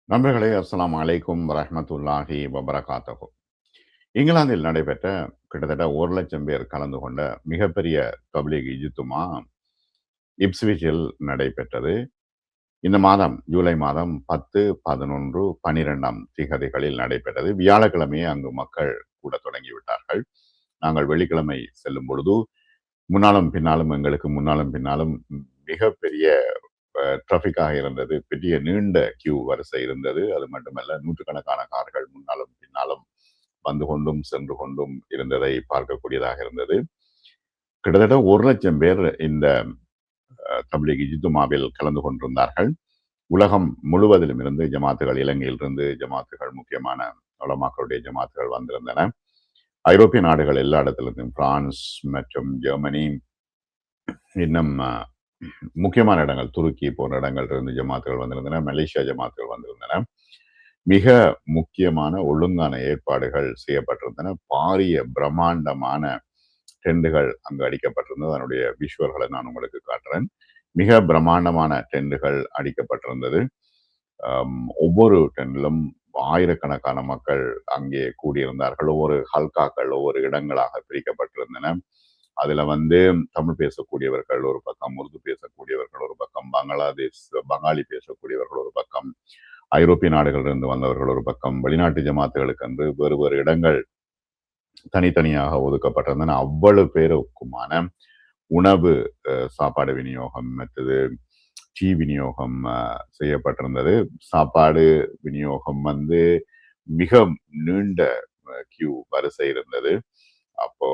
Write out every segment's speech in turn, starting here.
நண்பர்களே, அஸ்ஸலாமு அலைக்கும் வரஹ்மத்துல்லாஹி வபரகாத்துஹு. இங்கிலாந்தில் நடைபெற்ற கிட்டத்தட்ட 1,00,000 பேர் கலந்து கொண்ட மிகப்பெரிய தப்லீக் இஜ்திமா இப்ஸ்விச்சில் நடைபெற்றது. இந்த மாதம் ஜூலை மாதம் 10, 11, 12ஆம் திகதிகளில் நடைபெற்றது. வியாழக்கிழமையே அங்கு மக்கள் கூடத் தொடங்கிவிட்டார்கள். நாங்கள் வெள்ளிக்கிழமை செல்லும் பொழுது முன்னாலும் பின்னாலும் எங்களுக்கு முன்னாலும் பின்னாலும் மிகப்பெரிய டிராபிக்காக இருந்தது. பெரிய நீண்ட கியூ வரிசை இருந்தது. அது மட்டுமல்ல, நூற்றுக்கணக்கான கார்கள் முன்னாலும் பின்னாலும் வந்து கொண்டும் சென்று கொண்டும் இருந்ததை பார்க்கக்கூடியதாக இருந்தது. கிட்டத்தட்ட 1,00,000 பேர் இந்த தப்லீக் இஜ்திமாவில் கலந்து கொண்டிருந்தார்கள். உலகம் முழுவதிலும் இருந்து ஜமாத்துகள், இலங்கையிலிருந்து ஜமாத்துகள், முக்கியமான உலமாக்களுடைய ஜமாத்துகள் வந்திருந்தன. ஐரோப்பிய நாடுகள் எல்லா இடத்திலிருந்தும், பிரான்ஸ் மற்றும் ஜெர்மனி, இன்னும் முக்கியமான இடங்கள் துருக்கி போன்ற இடங்களிலிருந்து ஜமாத்துகள் வந்திருந்தன. மலேசியா ஜமாத்துகள் வந்திருந்தன. மிக முக்கியமான ஒழுங்கான ஏற்பாடுகள் செய்யப்பட்டிருந்தன. பாரிய பிரம்மாண்டமான டெண்டுகள் அங்கு அடிக்கப்பட்டிருந்தது. அதனுடைய விஷுவல்களை நான் உங்களுக்கு காட்டுறேன். மிக பிரம்மாண்டமான டெண்டுகள் அடிக்கப்பட்டிருந்தது. ஒவ்வொரு டெண்டிலும் ஆயிரக்கணக்கான மக்கள் அங்கே கூடியிருந்தார்கள். ஒவ்வொரு ஹல்காக்கள் ஒவ்வொரு இடங்களாக பிரிக்கப்பட்டிருந்தன. அதுல தமிழ் பேசக்கூடியவர்கள் ஒரு பக்கம், உருது பேசக்கூடியவர்கள் ஒரு பக்கம், பங்காளி பேசக்கூடியவர்கள் ஒரு பக்கம், ஐரோப்பிய நாடுகளிலிருந்து வந்தவர்கள் ஒரு பக்கம், வெளிநாட்டு ஜமாத்துகளுக்கு என்று வேறு வேறு இடங்கள் தனித்தனியாக ஒதுக்கப்பட்டிருந்தன. அவ்வளவு பேருக்குமான உணவு, சாப்பாடு விநியோகம், மற்றது டீ விநியோகம் செய்யப்பட்டிருந்தது. சாப்பாடு விநியோகம் மிக நீண்ட கியூ வரிசை இருந்தது. அப்போ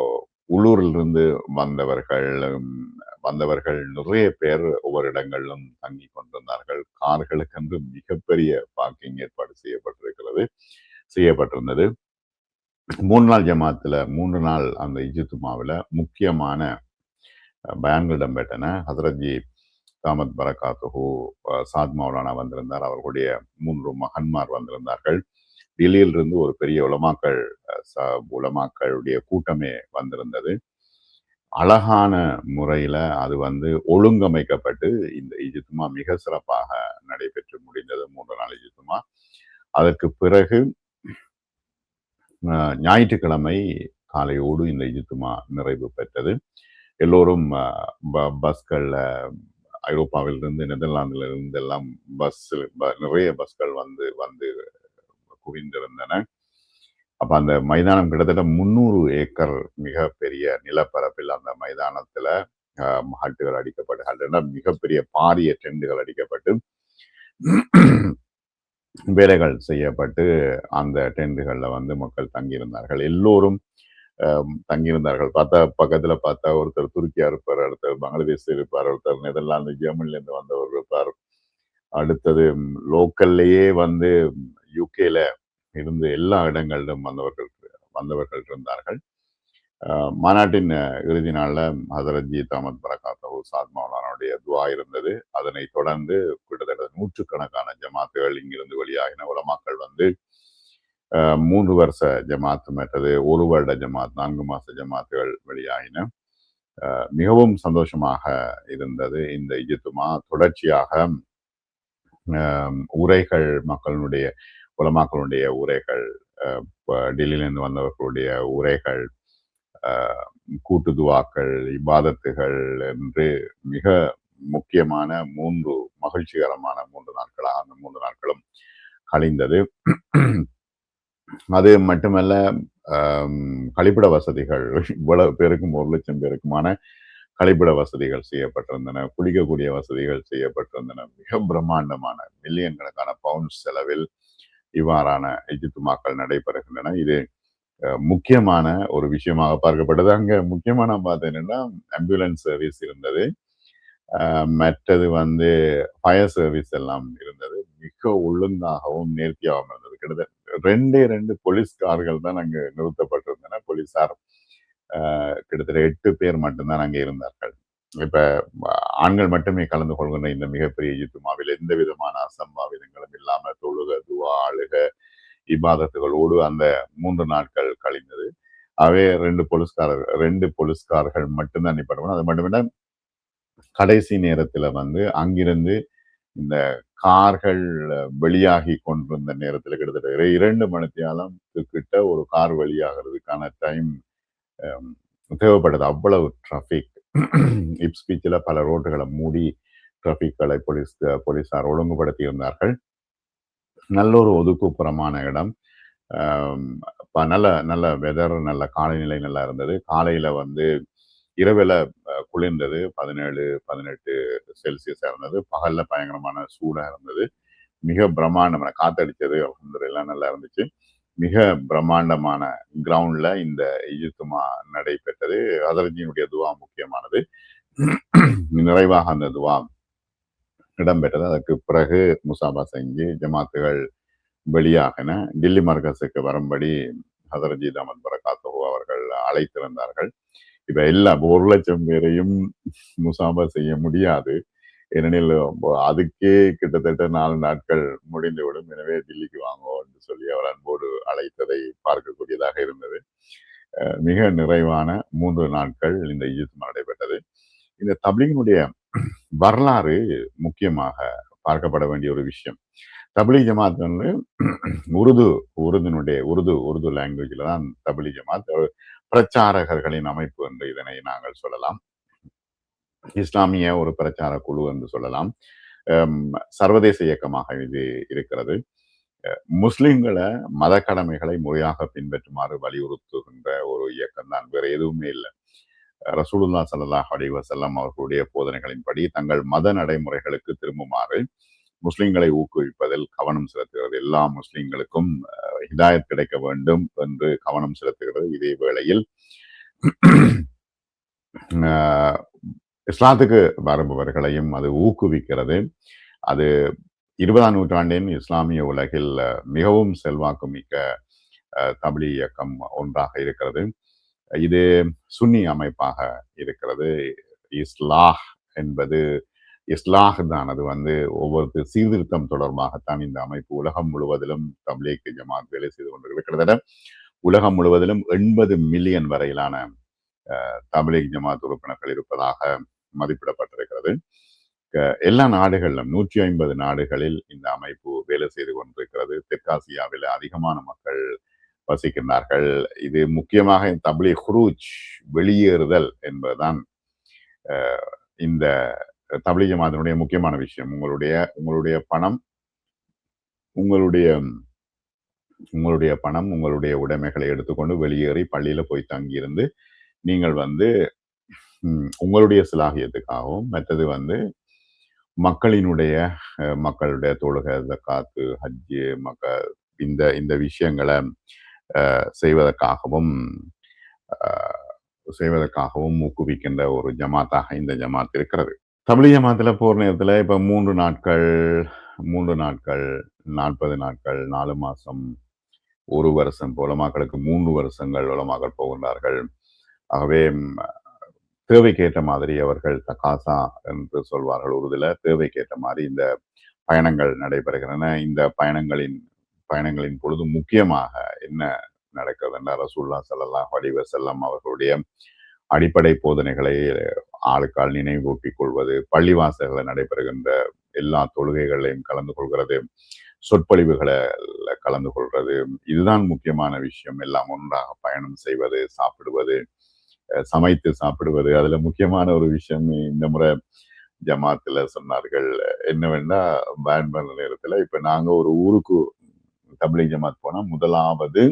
உள்ளூரிலிருந்து வந்தவர்கள் நிறைய பேர் ஒவ்வொரு இடங்களிலும் தங்கி கொண்டிருந்தார்கள். கார்களுக்கென்று மிகப்பெரிய பார்க்கிங் ஏற்பாடு செய்யப்பட்டிருந்தது. 3 நாள் ஜமாத்துல 3 நாள் அந்த இஜ்திமாவில் முக்கியமான பயான்கள் இடம்பெற்றன. ஹசரத்ஜி தாமத் பரகாத்துஹு சாத் மௌலானா வந்திருந்தார். அவர்களுடைய 3 மகன்மார் வந்திருந்தார்கள். டெல்லியிலிருந்து ஒரு பெரிய உலமாக்களுடைய கூட்டமே வந்திருந்தது. அழகான முறையில அது ஒழுங்கமைக்கப்பட்டு இந்த இஜ்திமா மிக சிறப்பாக நடைபெற்று முடிந்தது. 3 நாள் இஜ்திமா. அதற்கு பிறகு ஞாயிற்றுக்கிழமை காலையோடு இந்த இஜ்திமா நிறைவு பெற்றது. எல்லோரும் பஸ்கள்ல, ஐரோப்பாவிலிருந்து, நெதர்லாந்தில இருந்து எல்லாம் நிறைய பஸ்கள் வந்து குவிந்திருந்தன. அப்ப அந்த மைதானம் கிட்டத்தட்ட 300 ஏக்கர் மிக பெரிய நிலப்பரப்பில் அந்த மைதானத்துல ஹட்டுகள் அடிக்கப்பட்டு, மிகப்பெரிய பாரிய டெண்டுகள் அடிக்கப்பட்டு வேலைகள் செய்யப்பட்டு அந்த டெண்டுகள்ல மக்கள் தங்கியிருந்தார்கள். எல்லோரும் தங்கியிருந்தார்கள். பக்கத்துல பார்த்தா ஒருத்தர் துருக்கியா இருப்பார், அடுத்தர் பங்களாதேஷ் இருப்பார், ஒருத்தர் நெதர்லாந்து ஜெர்மனில இருந்து வந்தவர் இருப்பார், அடுத்தது லோக்கல்லையே யூகேல இருந்து எல்லா இடங்களிலும் வந்தவர்கள் இருந்தார்கள். மாநாட்டின் இறுதி நாள்ல ஹசரத்ஜி தாமத் பரகாத்துஹு சாத் மௌலானாவுடைய துவா இருந்தது. அதனை தொடர்ந்து கிட்டத்தட்ட நூற்றுக்கணக்கான ஜமாத்துகள் இங்கிருந்து வெளியாகின. உலமாக்கள் 3 வருஷ ஜமாத், மற்றது 1 வருட ஜமாத், 4 மாச ஜமாத்துகள் வெளியாகின. மிகவும் சந்தோஷமாக இருந்தது இந்த இஜ்திமா. தொடர்ச்சியாக உரைகள், உலமாக்களுடைய உரைகள், டெல்லியிலிருந்து வந்தவர்களுடைய உரைகள், கூட்டு துவாக்கள், இபாதத்துகள் என்று மிக முக்கியமான 3 மகிழ்ச்சிகரமான 3 நாட்களாக அந்த 3 நாட்களும் கழிந்தது. அது மட்டுமல்ல, கழிப்பிட வசதிகள், இவ்வளவு பேருக்கும் 1,00,000 பேருக்குமான கழிப்பிட வசதிகள் செய்யப்பட்டிருந்தன. குளிக்கக்கூடிய வசதிகள் செய்யப்பட்டிருந்தன. மிக பிரம்மாண்டமான மில்லியன் கணக்கான பவுண்ட் செலவில் இவ்வாறான இஜ்திமாக்கள் நடைபெறுகின்றன. இது முக்கியமான ஒரு விஷயமாக பார்க்கப்பட்டது. அங்க முக்கியமான பார்த்தீங்கன்னா ஆம்புலன்ஸ் சர்வீஸ் இருந்தது. மற்றது ஃபயர் சர்வீஸ் எல்லாம் இருந்தது. மிக ஒழுங்காகவும் நேர்த்தியாகவும் இருந்தது. கிட்டத்தட்ட 2 போலீஸ் கார்கள் தான் அங்கு நிறுத்தப்பட்டிருந்தன. போலீசார் கிட்டத்தட்ட 8 பேர் மட்டும்தான் அங்கே இருந்தார்கள். இப்ப ஆண்கள் மட்டுமே கலந்து கொள்கின்ற இந்த மிகப்பெரிய இஜ்திமாவில் எந்த விதமான அசம்பாவிதங்களும் இல்லாம தொழுக, துவா, அழுக, இபாதத்துகளோடு அந்த 3 நாட்கள் கழிந்தது. அவே 2 போலீஸ்காரர்கள் மட்டும்தான் நிப்பாட்டப்படும். அது மட்டுமில்ல, கடைசி நேரத்துல அங்கிருந்து இந்த கார்கள் வெளியாகி கொண்டிருந்த நேரத்தில் கிட்டத்தட்ட 2 மணித்தியாலம் கிட்ட ஒரு கார் வெளியாகிறதுக்கான டைம் தேவைப்படுது. அவ்வளவு டிராஃபிக். இப்ஸ்பீச்சில் பல ரோடுகளை மூடி டிராஃபிக்களை போலீசார் ஒழுங்குபடுத்தி இருந்தார்கள். நல்ல ஒரு ஒதுக்குப்புறமான இடம். நல்ல நல்ல வெதர், நல்ல காலநிலை நல்லா இருந்தது. காலையில வந்து இரவுல குளிர்ந்தது. 17, 18 செல்சியஸா இருந்தது. பகல்ல பயங்கரமான சூடா இருந்தது. மிக பிரம்மாண்டமான காத்தடிச்சது. அல்ஹம்துலில்லாஹ் நல்லா இருந்துச்சு. மிக பிரம்மாண்டமான கிரவுண்ட்ல இந்த இஜ்திமா நடைபெற்றது. ஹதரத்தினுடைய துவா முக்கியமானது. நிறைவாக அந்த துவா இடம்பெற்றது. அதற்கு பிறகு முசாபா செஞ்சு ஜமாத்துகள் வெளியாகின. டில்லி மர்கஸுக்கு வரும்படி ஹதரத் அஹமத் பரகாத்தஹு அவர்கள் அழைத்திருந்தார்கள். இப்ப எல்லா 1,00,000 பேரையும் முசாபா செய்ய முடியாது. ஏனெனில் அதுக்கே கிட்டத்தட்ட 4 நாட்கள் முடிந்துவிடும். எனவே டில்லிக்கு வாங்கோ என்று சொல்லி அவர் அன்போடு அழைத்ததை பார்க்கக்கூடியதாக இருந்தது. மிக நிறைவான 3 நாட்கள் இந்த இஜ்திமா நடைபெற்றது. இந்த தப்லீகினுடைய வரலாறு முக்கியமாக பார்க்கப்பட வேண்டிய ஒரு விஷயம். தப்லீக் ஜமாத் வந்து உருது லாங்குவேஜில் தான் தப்லீக் ஜமாத் பிரச்சாரகர்களின் அமைப்பு என்று இதனை நாங்கள் சொல்லலாம். இஸ்லாமிய ஒரு பிரச்சார குழு என்று சொல்லலாம். சர்வதேச இயக்கமாக இது இருக்கிறது. முஸ்லிம்களை மத கடமைகளை முறையாக பின்பற்றுமாறு வலியுறுத்துகின்ற ஒரு இயக்கம் தான், வேற எதுவுமே இல்லை. ரசூலுல்லாஹ் ஸல்லல்லாஹு அலைஹி வஸல்லம் அவர்களுடைய போதனைகளின்படி தங்கள் மத நடைமுறைகளுக்கு திரும்புமாறு முஸ்லிம்களை ஊக்குவிப்பதில் கவனம் செலுத்துகிறது. எல்லா முஸ்லிம்களுக்கும் ஹிதாயத் கிடைக்க வேண்டும் என்று கவனம் செலுத்துகிறது. இதே வேளையில் இஸ்லாத்துக்கு வருபவர்களையும் அது ஊக்குவிக்கிறது. அது 20ஆம் நூற்றாண்டின் இஸ்லாமிய உலகில் மிகவும் செல்வாக்கு மிக்க தப்லீக் இயக்கம் ஒன்றாக இருக்கிறது. இது சுன்னி அமைப்பாக இருக்கிறது. இஸ்லாஹ் என்பது இஸ்லாஹ் தான். அது வந்து ஒவ்வொரு சீர்திருத்தம் தொடர்பாகத்தான் இந்த அமைப்பு உலகம் முழுவதிலும் தப்லீக் ஜமாத் வேலை செய்து கொண்டிருக்கிறது. கிட்டத்தட்ட உலகம் முழுவதிலும் 80 மில்லியன் வரையிலான தப்லீக் ஜமாத் உறுப்பினர்கள் இருப்பதாக மதிப்பிடப்பட்டிருக்கிறது. எல்லா நாடுகளிலும் 150 நாடுகளில் இந்த அமைப்பு வேலை செய்து கொண்டிருக்கிறது. தெற்காசியாவில் அதிகமான மக்கள் வசிக்கின்றார்கள். இது முக்கியமாக தப்லீக் குரூஜ், வெளியேறுதல் என்பதுதான் இந்த தப்லீக் ஜமாத்தினுடைய முக்கியமான விஷயம். உங்களுடைய பணம், உங்களுடைய உடைமைகளை எடுத்துக்கொண்டு வெளியேறி பள்ளியில போய் தங்கியிருந்து நீங்கள் வந்து உங்களுடைய சிலாகியத்துக்காகவும், மற்றது வந்து மக்களுடைய தொழுகை, ஜக்காத்து, ஹஜ்ஜு, இந்த விஷயங்களை செய்வதற்காகவும் ஊக்குவிக்கின்ற ஒரு ஜமாத்தாக இந்த ஜமாத் இருக்கிறது. தப்லீக் ஜமாத்தில் போற நேரத்தில் இப்போ 3 நாட்கள், 40 நாட்கள், 4 மாசம், 1 வருஷம் போல மக்களுக்கு 3 வருஷங்கள் உலமாக்கள் போகின்றார்கள். ஆகவே தேவைக்கேற்ற மாதிரி அவர்கள் தகாசா என்று சொல்வார்கள் உருதுல, தேவைக்கேற்ற மாதிரி இந்த பயணங்கள் நடைபெறுகின்றன. இந்த பயணங்களின் பொழுது முக்கியமாக என்ன நடக்கிறது என்றால், ரசூலுல்லாஹ் ஸல்லல்லாஹு அலைஹி வஸல்லம் அவர்களுடைய அடிப்படை போதனைகளை ஆளுக்கால் நினைவூட்டிக் கொள்வது, பள்ளிவாசல்களில் நடைபெறுகின்ற எல்லா தொழுகைகளையும் கலந்து கொள்கிறது, சொற்பொழிவுகளை கலந்து கொள்வது, இதுதான் முக்கியமான விஷயம். எல்லாம் ஒன்றாக பயணம் செய்வது, சாப்பிடுவது, சமைத்து சாப்பிடுவது. அதுல முக்கியமான ஒரு விஷயம் இந்த முறை ஜமாத்துல சொன்னார்கள் என்னவென்னா, பேன் பண்ண நேரத்துல இப்ப நாங்க ஒரு ஊருக்கு தப்லீக் ஜமாத் போனா முதலாவது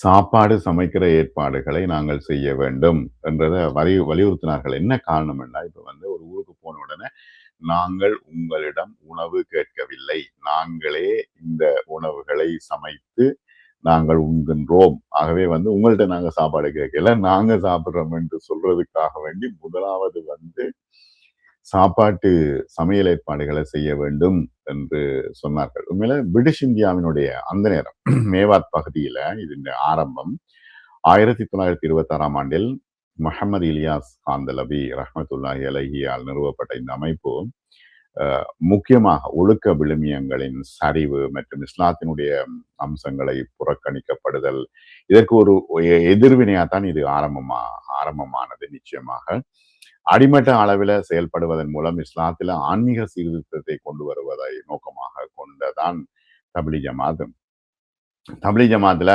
சாப்பாடு சமைக்கிற ஏற்பாடுகளை நாங்கள் செய்ய வேண்டும் என்றதை வலியுறுத்தினார்கள். என்ன காரணம் என்றால், இப்ப வந்து ஒரு ஊருக்கு போன உடனே நாங்கள் உங்களிடம் உணவு கேட்கவில்லை, நாங்களே இந்த உணவுகளை சமைத்து நாங்கள் உண்கின்றோம். ஆகவே வந்து உங்கள்கிட்ட நாங்க சாப்பாடு கேட்கல, நாங்க சாப்பிடுறோம் என்று சொல்றதுக்காக வேண்டி முதலாவது வந்து சாப்பாட்டு சமையல் ஏற்பாடுகளை செய்ய வேண்டும் என்று சொன்னார்கள். உண்மையில பிரிட்டிஷ் இந்தியாவினுடைய அந்த நேரம் மேவாத் பகுதியில இதன் ஆரம்பம் 1926ஆம் ஆண்டில் முஹம்மது இலியாஸ் காந்தலவி ரஹ்மத்துல்லாஹி அலைஹியால் நிறுவப்பட்ட இந்த அமைப்பு முக்கியமாக ஒழுக்க விழுமியங்களின் சரிவு மற்றும் இஸ்லாத்தினுடைய அம்சங்களை புறக்கணிக்கப்படுதல், இதற்கு ஒரு எதிர்வினையாத்தான் இது ஆரம்பமானது. நிச்சயமாக அடிமட்ட அளவில் செயல்படுவதன் மூலம் இஸ்லாத்தில் ஆன்மீக சீர்திருத்தத்தை கொண்டு வருவதை நோக்கமாக கொண்டதான் தப்லீக் ஜமாத். தப்லீக் ஜமாத்துல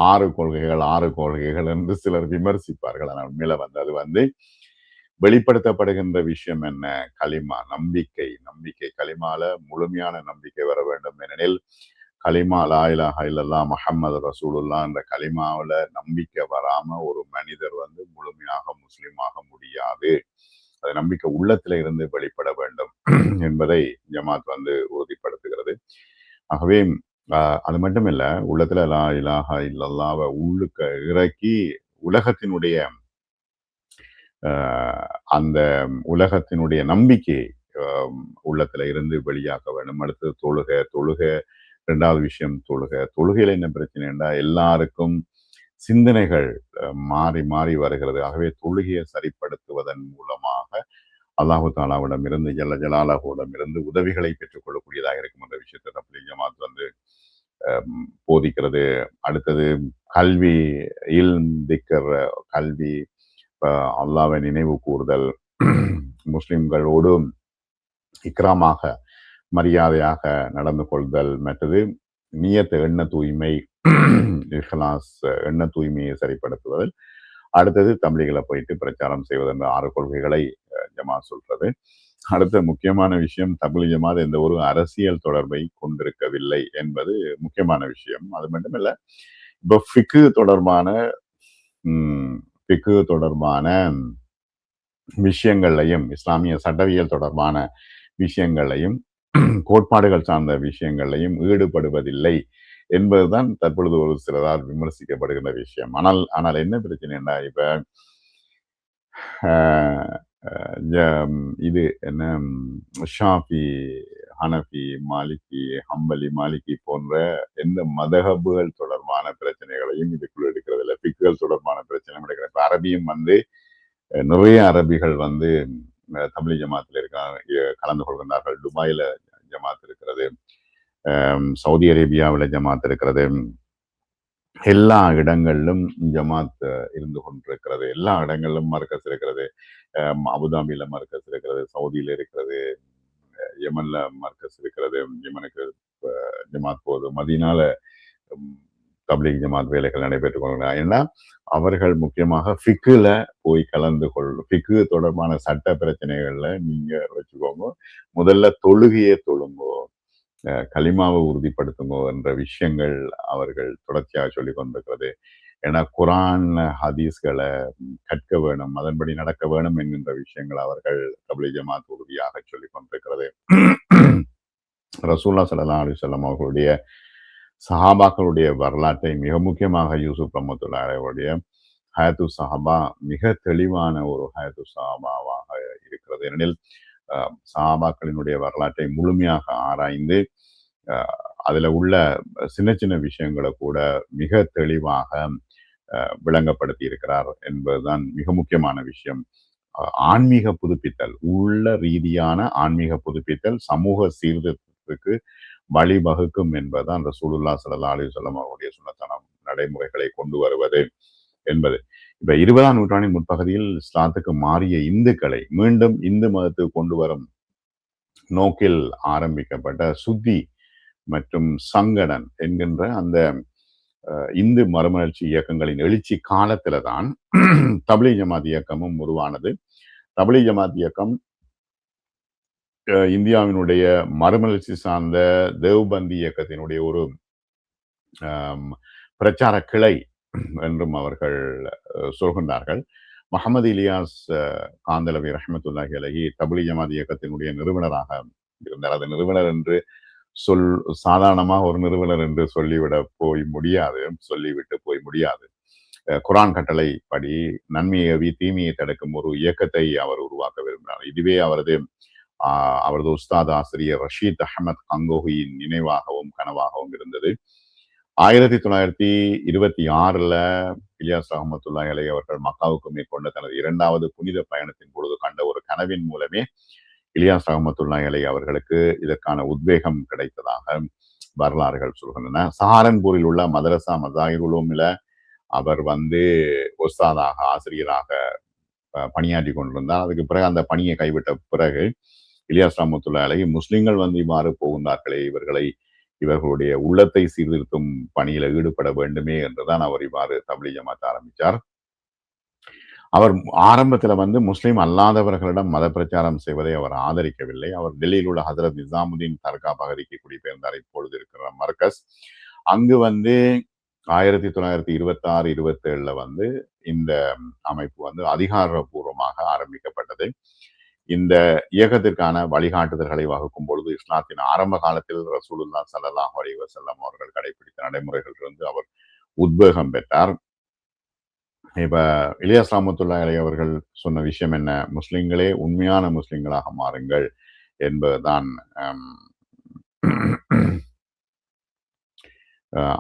6 கொள்கைகள் என்று சிலர் விமர்சிப்பார்கள். ஆனால் உண்மையில அது வெளிப்படுத்தப்படுகின்ற விஷயம் என்ன? கலிமா, நம்பிக்கை. கலிமால முழுமையான நம்பிக்கை வர வேண்டும். ஏனெனில் கலிமா லா இலாஹ இல்லல்லாஹ் முஹம்மது ரசூலுல்லாஹ் என்ற கலிமாவுல நம்பிக்கை வராம ஒரு மனிதர் முழுமையாக முஸ்லிமாக முடியாது. அது நம்பிக்கை உள்ளத்துல இருந்து வெளிப்பட வேண்டும் என்பதை ஜமாத் உறுதிப்படுத்துகிறது. ஆகவே அது மட்டும் இல்ல, உள்ளத்துல லா இலாஹ இல்லல்லாஹ்வை உள்ளுக்க இறக்கி உலகத்தினுடைய அந்த உலகத்தினுடைய நம்பிக்கை உள்ளத்துல இருந்து வெளியாக்க வேண்டும். அடுத்தது தொழுகை. 2வது விஷயம் தொழுகையில என்ன பிரச்சனைன்னா, எல்லாருக்கும் சிந்தனைகள் மாறி மாறி வருகிறது. ஆகவே தொழுகையை சரிப்படுத்துவதன் மூலமாக அல்லாஹு தாலாவிடம் இருந்து ஜல்ல ஜலாலஹுவிடம் இருந்து உதவிகளை பெற்றுக்கொள்ளக்கூடியதாக இருக்கும் என்ற விஷயத்தை தப்லீக் ஜமாத் போதிக்கிறது. அடுத்தது கல்வி, திக்கர், கல்வி, அல்லாஹ்வை நினைவு கூறுதல், முஸ்லிம்களோடு இக்ராமாக மரியாதையாக நடந்து கொள்தல், மற்றது நியத் எண்ண தூய்மை, இஹ்லாஸ் எண்ண தூய்மையை சரிப்படுத்துவதில், அடுத்தது தப்லீகில் போயிட்டு பிரச்சாரம் செய்வது என்ற 6 கொள்கைகளை ஜமாத் சொல்றது. அடுத்த முக்கியமான விஷயம், தப்லீக் ஜமாத் எந்த ஒரு அரசியல் தொடர்பை கொண்டிருக்கவில்லை என்பது முக்கியமான விஷயம். அது மட்டுமல்ல, இப்போ ஃபிக்கு தொடர்பான விஷயங்கள்லையும், இஸ்லாமிய சட்டவியல் தொடர்பான விஷயங்களையும், கோட்பாடுகள் சார்ந்த விஷயங்களையும் ஈடுபடுவதில்லை என்பதுதான் தற்பொழுது ஒரு சிலரால் விமர்சிக்கப்படுகின்ற விஷயம். ஆனால் என்ன பிரச்சனைன்னா, இப்ப இது என்ன, ஷாஃபி, ஹனஃபி, மாலிகி, ஹம்பலி, மாலிகி போன்ற எந்த மதஹபுகள் தொடர்பான பிரச்சனைகளையும் இதுக்குள்ள எடுக்கிறது இல்லை. பிக்குகள் தொடர்பான பிரச்சனை எடுக்கிறது. இப்ப அரபியும் நிறைய அரபிகள் தப்லீக் ஜமாத்தில் கலந்து கொள்கின்றார்கள். துபாயில ஜமாத் இருக்கிறது, சவுதி அரேபியாவில் ஜமாத் இருக்கிறது, எல்லா இடங்களிலும் ஜமாத் இருந்து கொண்டிருக்கிறது. எல்லா இடங்களிலும் மர்கஸ் இருக்கிறது. அபுதாபியில மர்கஸ் இருக்கிறது, சவுதியில இருக்கிறது, யமன்ல மர்கஸ் இருக்கிறது. யமனுக்கு ஜமாத் போகுது. மதீனால தப்லீக் ஜமாத் வேலைகள் நடைபெற்றுக் கொள்கிறார். ஏன்னா அவர்கள் முக்கியமாக ஃபிக்குல போய் கலந்து ஃபிக்கு தொடர்பான சட்ட பிரச்சனைகள்ல நீங்க வச்சுக்கோங்க, முதல்ல தொழுகையே தொழுங்கோ, கலிமாவை உறுதிப்படுத்துங்கோ என்ற விஷயங்கள் அவர்கள் தொடர்ச்சியாக சொல்லிக் கொண்டிருக்கிறது. ஏன்னா குரான் ஹதீஸ்களை கற்க வேணும், அதன்படி நடக்க வேணும் என்கின்ற விஷயங்கள் அவர்கள் தப்லீக் ஜமாத் உறுதியாக சொல்லிக் கொண்டிருக்கிறது. ரசூலுல்லாஹி ஸல்லல்லாஹு அலைஹி வஸல்லம் அவர்களுடைய சஹாபாக்களுடைய வரலாற்றை, மிக முக்கியமாக யூசுப் ரஹ்மத்துல்லாஹி அலைஹிவுடைய ஹயாத்து சஹாபா மிக தெளிவான ஒரு ஹயாத்து சஹாபாவாக இருக்கிறது. ஏனெனில் சஹாபாக்களினுடைய வரலாற்றை முழுமையாக ஆராய்ந்து அதுல உள்ள சின்ன சின்ன விஷயங்களை கூட மிக தெளிவாக விளங்கப்படுத்தி இருக்கிறார் என்பதுதான் மிக முக்கியமான விஷயம். ஆன்மீக புதுப்பித்தல், உள்ள ரீதியான ஆன்மீக புதுப்பித்தல் சமூக சீர்திருத்தத்துக்கு வழிவகுக்கும் என்பதுதான் ரசூலுல்லாஹி ஸல்லல்லாஹு அலைஹி வஸல்லம் அவருடைய சுன்னத்தான நடைமுறைகளை கொண்டு வருவது என்பது. இப்ப 20ஆம் நூற்றாண்டின் முற்பகுதியில் இஸ்லாத்துக்கு மாறிய இந்துக்களை மீண்டும் இந்து மதத்துக்கு கொண்டு வரும் நோக்கில் ஆரம்பிக்கப்பட்ட சுத்தி மற்றும் சங்கடன் என்கின்ற அந்த இந்து மறுமலர்ச்சி இயக்கங்களின் எழுச்சி காலத்துல தான் தப்லீக் ஜமாத் இயக்கமும் உருவானது. தப்லீக் ஜமாத் இயக்கம் இந்தியாவினுடைய மறுமலர்ச்சி சார்ந்த தேவ்பந்தி இயக்கத்தினுடைய ஒரு பிரச்சார கிளை என்றும் அவர்கள் சொல்கின்றார்கள். முஹம்மது இலியாஸ் காந்தலவி ரஹ்மத்துல்லாஹி அலைஹி தப்லீக் ஜமாத் இயக்கத்தினுடைய நிறுவனராக இருந்தார். அது நிறுவனர் என்று சாதாரணமாக ஒரு நிறுவனர் என்று சொல்லிவிட்டு போய் முடியாது. குரான் கட்டளை படி நன்மையை தீமையை தடுக்கும் ஒரு இயக்கத்தை அவர் உருவாக்க விரும்பினார். இதுவே அவரது உஸ்தாத் ஆசிரியர் ரஷீத் அஹமத் கங்கோஹியின் நினைவாகவும் கனவாகவும் இருந்தது. 1926 இலியாஸ் ரஹ்மத்துல்லாஹி அலைஹி அவர்கள் மக்காவுக்கு மேற்கொண்ட தனது 2வது புனித பயணத்தின் பொழுது கண்ட ஒரு கனவின் மூலமே இலியாஸ் ரஹ்மத்துல்லாஹி அலைஹி அவர்களுக்கு இதற்கான உத்வேகம் கிடைத்ததாக வரலாறுகள் சொல்கின்றன. சஹாரன்பூரில் உள்ள மதரசா மஸாஹிருல் உலூமில அவர் உஸ்தாதாக, ஆசிரியராக பணியாற்றி கொண்டிருந்தார். அதுக்கு பிறகு அந்த பணியை கைவிட்ட பிறகு இலியாஸ் ரஹ்மத்துல்லாஹி அலைஹி முஸ்லிம்கள் வந்து இவ்வாறு போகின்றார்களே, இவர்களுடைய உள்ளத்தை சீர்திருத்தும் பணியில ஈடுபட வேண்டுமே என்றுதான் அவர் இவ்வாறு தப்லீக் ஜமாத் ஆரம்பித்தார். அவர் ஆரம்பத்துல வந்து முஸ்லிம் அல்லாதவர்களிடம் மத பிரச்சாரம் செய்வதை அவர் ஆதரிக்கவில்லை. அவர் டெல்லியில் உள்ள ஹஜரத் நிசாமுதீன் தர்கா பகுதிக்கு குடிபெயர்ந்தார். இப்பொழுது இருக்கிற மர்கஸ். அங்கு வந்து 1926, 27ல வந்து இந்த அமைப்பு வந்து அதிகாரப்பூர்வமாக ஆரம்பிக்கப்பட்டது. இந்த இயக்கத்திற்கான வழிகாட்டுதல்களை வகுக்கும் பொழுது இஸ்லாத்தின் ஆரம்ப காலத்தில் ரசூலுல்லாஹ் ஸல்லல்லாஹு அலைஹி வஸல்லம் அவர்கள் கடைபிடித்த நடைமுறைகளிலிருந்து அவர் உத்வேகம் பெற்றார். இப்ப இலியாஸ் ரஹ்மத்துல்லாஹி அலைஹி அவர்கள் சொன்ன விஷயம் என்ன? முஸ்லிம்களே உண்மையான முஸ்லிம்களாக மாறுங்கள் என்பதுதான்.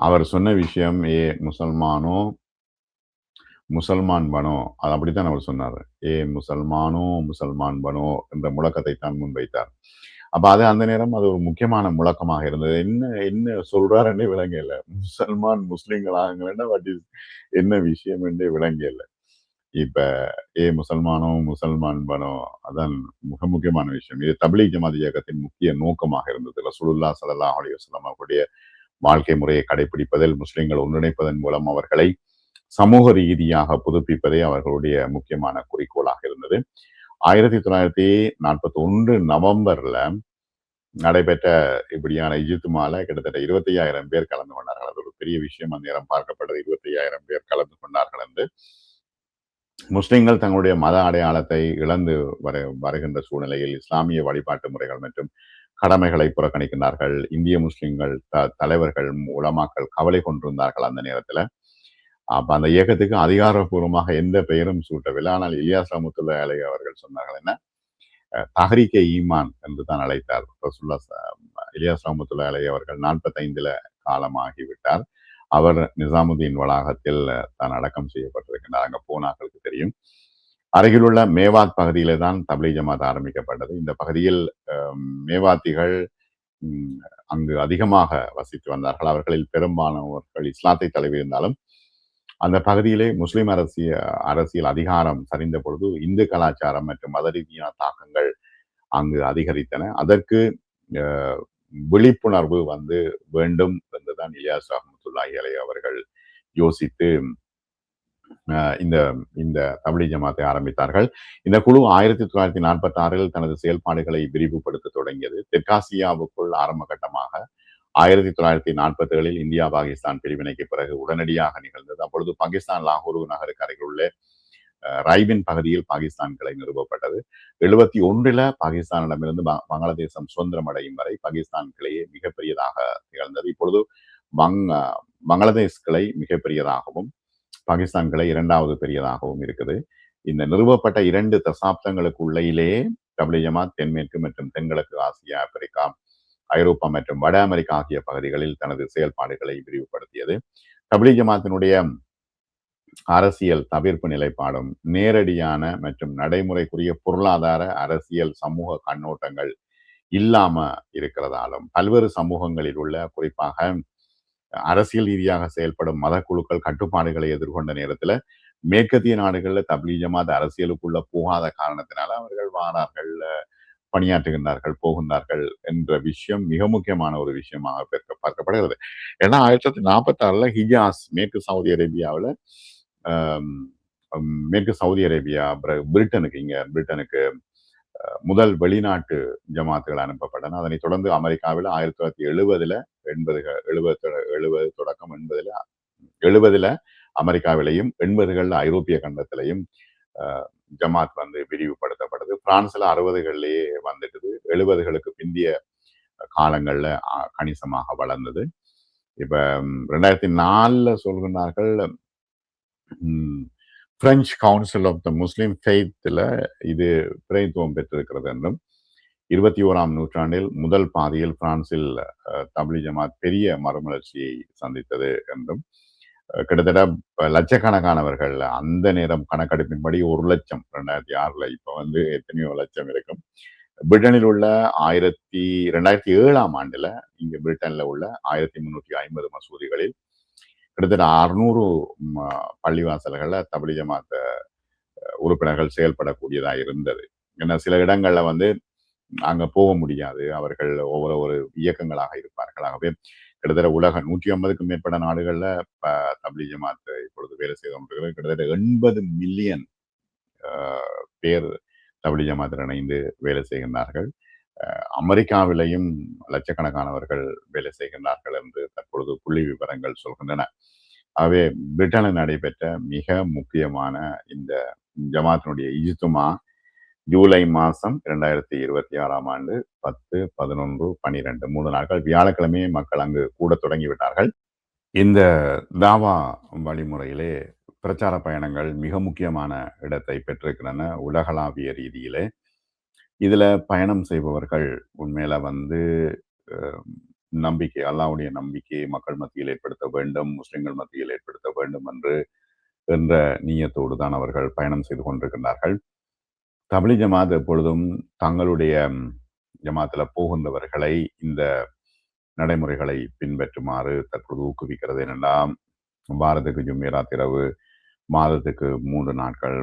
அவர் சொன்ன விஷயம், முசல்மானோ முசல்மான் பனோ, அது அப்படித்தான் அவர் சொன்னார். முசல்மானோ முசல்மான் பனோ என்ற முழக்கத்தை தான் முன்வைத்தார். அப்ப அது அந்த நேரம் அது ஒரு முக்கியமான முழக்கமாக இருந்தது. என்ன என்ன சொல்றாருன்னே விளங்கல. முசல்மான் முஸ்லிம்களாகுங்கன்னா என்ன விஷயம் என்றே விளங்கல. இப்ப முசல்மானோ முசல்மான் பனோ, அதான் மிக முக்கியமான விஷயம். இது தப்லீக் ஜமாத் இயக்கத்தின் முக்கிய நோக்கமாக இருந்தது. ரசூலுல்லாஹ் ஸல்லல்லாஹு அலைஹி வஸல்லம் அவர்களுடைய வாழ்க்கை முறையை கடைபிடிப்பதில் முஸ்லிம்கள் ஒன்றிணைப்பதன் மூலம் அவர்களை சமூக ரீதியாக புதுப்பிப்பதே அவர்களுடைய முக்கியமான குறிக்கோளாக இருந்தது. 1941 நவம்பர்ல நடைபெற்ற இப்படியான இஜ்திமால கிட்டத்தட்ட 25,000 பேர் கலந்து கொண்டார்கள். அது ஒரு பெரிய விஷயம். அந்நேரம் பார்க்கப்பட்டது 25,000 பேர் கலந்து கொண்டார்கள் என்று. முஸ்லிம்கள் தங்களுடைய மத அடையாளத்தை இழந்து வருகின்ற சூழ்நிலையில் இஸ்லாமிய வழிபாட்டு முறைகள் மற்றும் கடமைகளை புறக்கணிக்கின்றார்கள். இந்திய முஸ்லிம்கள் தலைவர்கள், உலமாக்கள் கவலை கொண்டிருந்தார்கள் அந்த நேரத்துல. அப்ப அந்த இயக்கத்துக்கு அதிகாரப்பூர்வமாக எந்த பெயரும் சூட்டவில்லை. ஆனால் இலியாஸ் ரஹ்மத்துல்லாஹி அலைஹி அவர்கள் சொன்னார்கள் என்ன? தஹ்ரீகே ஈமான் என்று தான் அழைத்தார். இலியாஸ் ரஹ்மத்துல்லாஹி அலைஹி அவர்கள் 45ல காலமாகிவிட்டார். அவர் நிசாமுதீன் வளாகத்தில் தான் அடக்கம் செய்யப்பட்டிருக்கின்றார். அங்க போனாக்களுக்கு தெரியும். அருகிலுள்ள மேவாத் பகுதியில தான் தப்லீக் ஜமாத் ஆரம்பிக்கப்பட்டது. இந்த பகுதியில் மேவாத்திகள் அங்கு அதிகமாக வசித்து வந்தார்கள். அவர்களில் பெரும்பாலானவர்கள் இஸ்லாத்தை தழுவியிருந்தாலும் அந்த பகுதியிலே முஸ்லிம் அரசியல் அதிகாரம் சரிந்த பொழுது இந்து கலாச்சாரம் மற்றும் மத ரீதியான தாக்கங்கள் அங்கு அதிகரித்தன. அதற்கு விழிப்புணர்வு வந்து வேண்டும் என்றுதான் இலியாஸ் ரஹ்மத்துல்லாஹி அலைஹி அவர்கள் யோசித்து இந்த இந்த தப்லீக் ஜமாத்தை ஆரம்பித்தார்கள். இந்த குழு 1946ல் தனது செயல்பாடுகளை விரிவுபடுத்த தொடங்கியது. தெற்காசியாவுக்குள் ஆரம்ப கட்டமாக 1947ல் இந்தியா பாகிஸ்தான் பிரிவினைக்கு பிறகு உடனடியாக நிகழ்ந்தது. அப்பொழுது பாகிஸ்தான் லாகூர் நகருக்கு அருகில் உள்ள ரைபின் பகுதியில் பாகிஸ்தான் கிளை நிறுவப்பட்டது. 71ல பாகிஸ்தானிடமிருந்து வங்காளதேசம் சுதந்திரம் அடையும் வரை பாகிஸ்தான் கிளையே மிகப்பெரியதாக திகழ்ந்தது. இப்பொழுது வங்காளதேஷ் கிளை மிகப்பெரியதாகவும் பாகிஸ்தான் கிளை 2வது பெரியதாகவும் இருக்குது. இந்த நிறுவப்பட்ட 2 தசாப்தங்களுக்கு உள்ளேயே தப்லீக் ஜமாத் தென்மேற்கு மற்றும் தென்கிழக்கு ஆசியா, ஆப்பிரிக்கா, ஐரோப்பா மற்றும் வட அமெரிக்கா ஆகிய பகுதிகளில் தனது செயல்பாடுகளை விரிவுபடுத்தியது. தப்லீக் ஜமாத்தினுடைய அரசியல் தவிர்ப்பு நிலைப்பாடும் நேரடியான மற்றும் நடைமுறைக்குரிய பொருளாதார, அரசியல், சமூக கண்ணோட்டங்கள் இல்லாம இருக்கிறதாலும் பல்வேறு சமூகங்களில் உள்ள குறிப்பாக அரசியல் ரீதியாக செயல்படும் மத குழுக்கள் கட்டுப்பாடுகளை எதிர்கொண்ட நேரத்துல மேற்கத்திய நாடுகள்ல தப்லீக் ஜமாத் அரசியலுக்குள்ள போகாத காரணத்தினால அவர்கள் வாரார்கள், பணியாற்றுகின்றார்கள், போகின்றார்கள் என்ற விஷயம் மிக முக்கியமான ஒரு விஷயமாக பார்க்கப்படுகிறது. ஏன்னா 1946ல ஹிஜாஸ் மேற்கு சவுதி அரேபியாவில் மேற்கு சவுதி அரேபியா, பிரிட்டனுக்கு முதல் வெளிநாட்டு ஜமாத்துகள் அனுப்பப்பட்டன. அதனைத் தொடர்ந்து அமெரிக்காவில் 1970ல 70 தொடக்கம் 70ல அமெரிக்காவிலையும் 80கள் ஐரோப்பிய கண்டத்திலையும் ஜமாத் வந்து விரிவுபடுத்தப்பட்டது. பிரான்ஸ்ல 60களிலேயே வந்துட்டது. 70களுக்கு பிந்திய காலங்கள்ல கணிசமாக வளர்ந்தது. இப்ப 2004ல சொல்கிறார்கள் பிரெஞ்சு கவுன்சில் ஆஃப் த முஸ்லிம் ஃபெய்த்ல இது பிரதித்துவம் பெற்றிருக்கிறது என்றும் 21ஆம் நூற்றாண்டில் முதல் பாதியில் பிரான்சில் தப்லீக் ஜமாத் பெரிய மறுமலர்ச்சியை சந்தித்தது என்றும் கிட்டத்தட்ட லட்சக்கணக்கானவர்கள் அந்த நேரம் கணக்கெடுப்பின்படி 1 லட்சம் 2006ல இப்ப வந்து எத்தனையோ லட்சம் இருக்கும். பிரிட்டனில் உள்ள 2007ஆம் ஆண்டுல இங்க பிரிட்டன்ல உள்ள 1350 மசூதிகளில் கிட்டத்தட்ட 600 பள்ளிவாசல்கள்ல தப்லீக் ஜமாத் உறுப்பினர்கள் செயல்படக்கூடியதா இருந்தது. ஏன்னா சில இடங்கள்ல வந்து அங்க போக முடியாது. அவர்கள் ஒவ்வொரு ஒரு இயக்கங்களாக இருப்பார்கள். ஆகவே கிட்டத்தட்ட உலக 150க்கும் மேற்பட்ட நாடுகள்ல ப தப்லீக் ஜமாத் இப்பொழுது வேலை செய்து கொண்டிருக்கிறது. கிட்டத்தட்ட 80 மில்லியன் அ பேர் தப்லீக் ஜமாத்தில் இணைந்து வேலை செய்கின்றார்கள். அமெரிக்காவிலேயும் லட்சக்கணக்கானவர்கள் வேலை செய்கின்றார்கள் என்று தற்பொழுது புள்ளி விவரங்கள் சொல்கின்றன. ஆகவே பிரிட்டனில் நடைபெற்ற மிக முக்கியமான இந்த ஜமாத்தினுடைய இஜ்துமா ஜூலை மாதம் 2026ஆம் ஆண்டு 10, 11, 12 3 நாட்கள் வியாழக்கிழமையே மக்கள் அங்கு கூட தொடங்கிவிட்டார்கள். இந்த தாவா வழிமுறையிலே பிரச்சார பயணங்கள் மிக முக்கியமான இடத்தை பெற்றிருக்கின்றன உலகளாவிய ரீதியிலே. இதுல பயணம் செய்பவர்கள் உண்மையில வந்து அஹ், நம்பிக்கை அல்லாஹ்வுடைய நம்பிக்கையை மக்கள் மத்தியில் ஏற்படுத்த வேண்டும், முஸ்லிம்கள் மத்தியில் ஏற்படுத்த வேண்டும் என்ற நீயத்தோடு தான் அவர்கள் பயணம் செய்து கொண்டிருக்கின்றார்கள். தப்லீக் ஜமாத் எப்பொழுதும் தங்களுடைய ஜமாத்துல போகின்றவர்களை இந்த நடைமுறைகளை பின்பற்றுமாறு தற்போது ஊக்குவிக்கிறது. என்னென்னா வாரத்துக்கு ஜும்மிராத் இரவு, மாதத்துக்கு 3 நாட்கள்,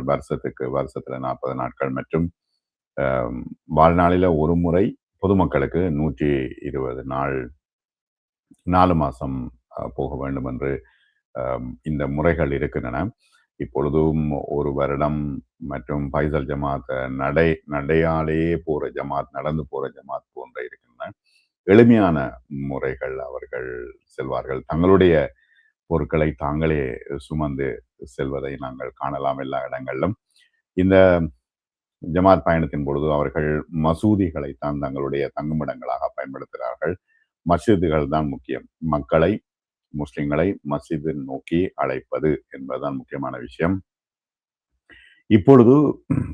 வருஷத்துல 40 நாட்கள் மற்றும் வாழ்நாளில ஒரு முறை பொதுமக்களுக்கு 120 நாள் 4 மாசம் போக வேண்டும் என்று இந்த முறைகள் இருக்கின்றன. இப்பொழுதும் ஒரு வருடம் மற்றும் பைசல் ஜமாத் நடையாலேயே போற ஜமாத், நடந்து போற ஜமாத் போன்ற இருக்கின்றன. எளிமையான முறைகள் அவர்கள் செல்வார்கள். தங்களுடைய பொருட்களை தாங்களே சுமந்து செல்வதை நாங்கள் காணலாம் எல்லா இடங்களிலும். இந்த ஜமாத் பயணத்தின் பொழுது அவர்கள் மசூதிகளைத்தான் தங்களுடைய தங்குமிடங்களாக பயன்படுத்துகிறார்கள். மஸ்ஜிதுகள் தான் முக்கியம். மக்களை, முஸ்லிம்களை மஸ்ஜிதை நோக்கி அழைப்பது என்பதுதான் முக்கியமான விஷயம். இப்பொழுது